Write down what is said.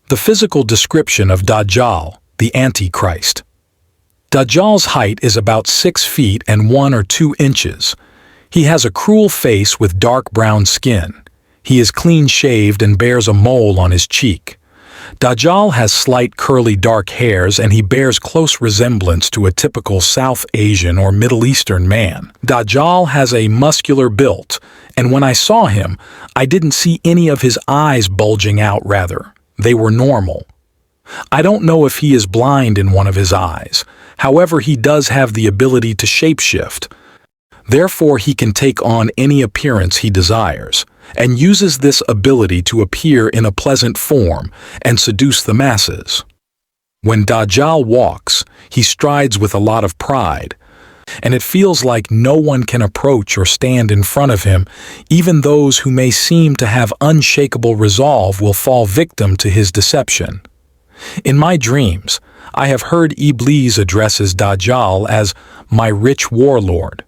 The physical description of Dajjal, the Antichrist. Dajjal's height is about 6 feet and 1 or 2 inches. He has a cruel face with dark brown skin. He is clean-shaved and bears a mole on his cheek. Dajjal has slight curly dark hairs and he bears close resemblance to a typical South Asian or Middle Eastern man. Dajjal has a muscular build, and when I saw him, I didn't see any of his eyes bulging out, rather. They were normal. I don't know if he is blind in one of his eyes. However, he does have the ability to shapeshift. Therefore, he can take on any appearance he desires, and uses this ability to appear in a pleasant form and seduce the masses. When Dajjal walks, he strides with a lot of pride, and it feels like no one can approach or stand in front of him. Even those who may seem to have unshakable resolve will fall victim to his deception. In my dreams, I have heard Iblis addresses Dajjal as my rich warlord.